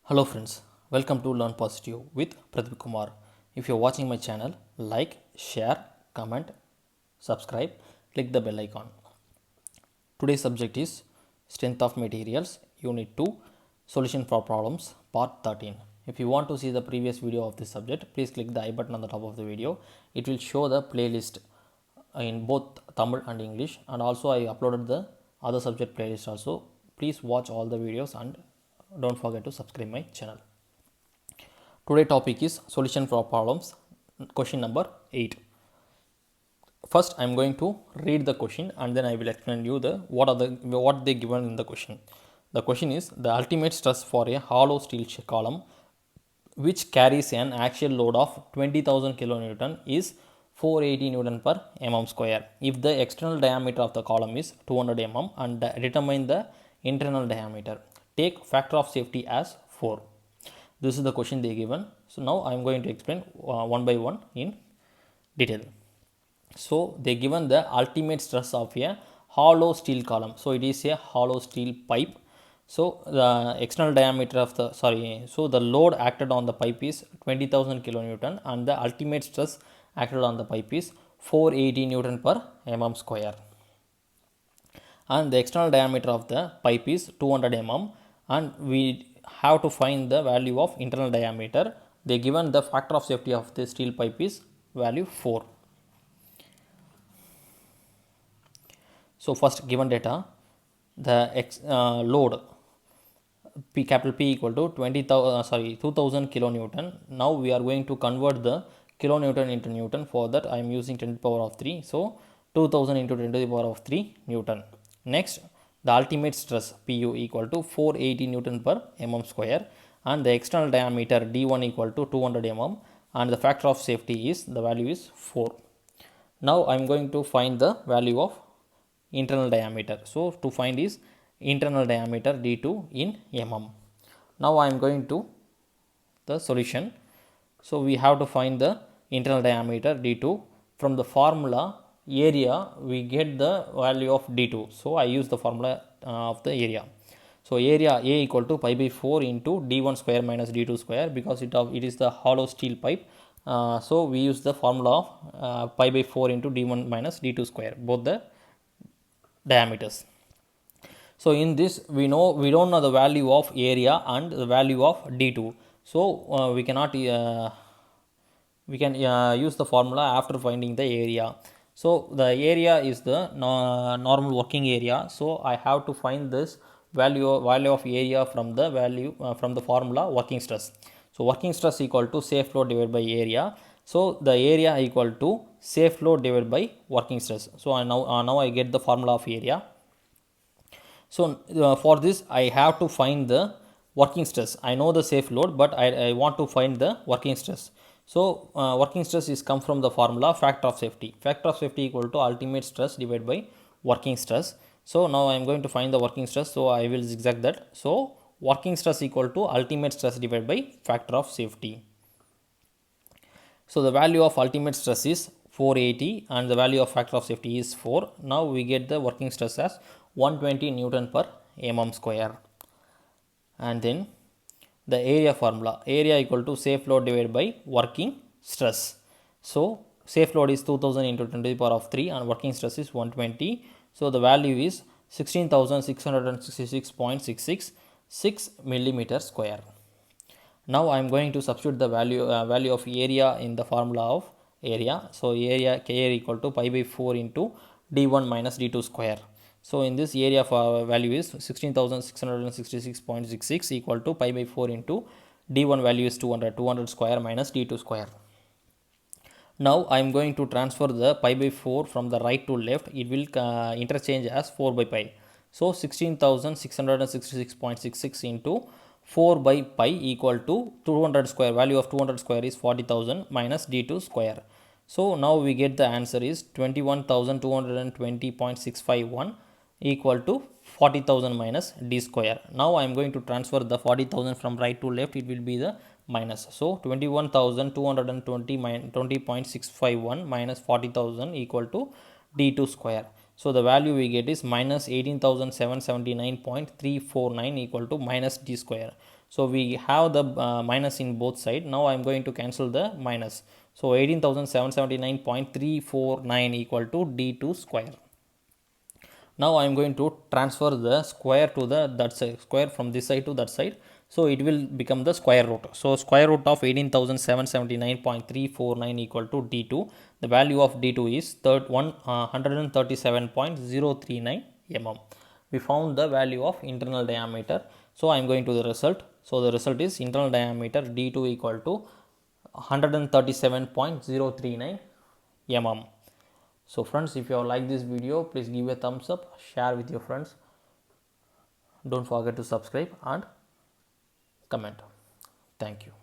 Hello friends, welcome to Learn Positive with Pradeep Kumar. If you're watching my channel, like, share, comment, subscribe, click the bell icon. Today's subject is Strength of Materials, Unit 2, Solution for Problems, Part 13. If you want to see the previous video of this subject, please click the I button on the top of the video. It will show the playlist in both Tamil and English, and also I uploaded the other subject playlist also. Please watch all the videos and don't forget to subscribe my channel. Today topic is solution for problems, question number 8. First I am going to read the question and then I will explain you what they given in the question. The question is the ultimate stress for a hollow steel column which carries an axial load of 20,000 kilonewton is 480 newton per mm square if the external diameter of the column is 200 mm and determine the internal diameter. Take factor of safety as 4. This is the question they given. So now I am going to explain one by one in detail. So they given the ultimate stress of a hollow steel column. So it is a hollow steel pipe. So the external diameter of the so the load acted on the pipe is 20,000 kilonewton and the ultimate stress acted on the pipe is 480 newton per mm square. And the external diameter of the pipe is 200 mm and we have to find the value of internal diameter. They given the factor of safety of the steel pipe is value 4. So first given data, the load capital P equal to 2000 kilonewton. Now we are going to convert the kilonewton into newton. For that I am using 10 to the power of 3. So 2000 into 10 to the power of 3 newton. Next the ultimate stress Pu equal to 480 newton per mm square and the external diameter D1 equal to 200 mm and the factor of safety is the value is 4. Now I am going to find the value of internal diameter. So to find is internal diameter D2 in mm. Now I am going to the solution. So we have to find the internal diameter D2 from the formula area. We get the value of D2. So I use the formula of the area. So area A equal to pi by 4 into D1 square minus D2 square because it is the hollow steel pipe. So we use the formula of pi by 4 into D1 minus D2 square, both the diameters. So in this we don't know the value of area and the value of D2. So we cannot we can use the formula after finding the area. So the area is the normal working area. So I have to find this value of area from the value from the formula working stress. So working stress equal to safe load divided by area. So the area equal to safe load divided by working stress. So I now I get the formula of area. So for this I have to find the working stress. I know the safe load, but I want to find the working stress. So working stress is come from the formula factor of safety. Factor of safety equal to ultimate stress divided by working stress. So now I am going to find the working stress. So I will zigzag that. So working stress equal to ultimate stress divided by factor of safety. So the value of ultimate stress is 480 and the value of factor of safety is 4. Now we get the working stress as 120 Newton per mm square. And then the area formula, area equal to safe load divided by working stress. So safe load is 2000 into 10 to the power of 3 and working stress is 120. So the value is 16,666.66 6 millimeter square. Now I am going to substitute the value of area in the formula of area. So area K equal to pi by 4 into D1 minus D2 square. So in this area value is 16,666.66 equal to pi by 4 into D1 value is 200 square minus D2 square. Now I am going to transfer the pi by 4 from the right to left. It will interchange as 4 by pi. So 16,666.66 into 4 by pi equal to 200 square. Value of 200 square is 40,000 minus D2 square. So now we get the answer is 21,220.651 equal to 40,000 minus D square. Now I am going to transfer the 40,000 from right to left. It will be the minus. So 21,220.651 minus 40,000 equal to D2 square. So the value we get is minus 18,779.349 equal to minus d square. So we have the minus in both sides. Now I am going to cancel the minus. So 18,779.349 equal to d2 square. Now I am going to transfer the square to the that side, square from this side to that side. So it will become the square root. So square root of 18,779.349 equal to d2. The value of d2 is 137.039 mm. We found the value of internal diameter. So I am going to the result. So the result is internal diameter d2 equal to 137.039 mm. So friends, if you have liked this video, please give a thumbs up, share with your friends. Don't forget to subscribe and comment. Thank you.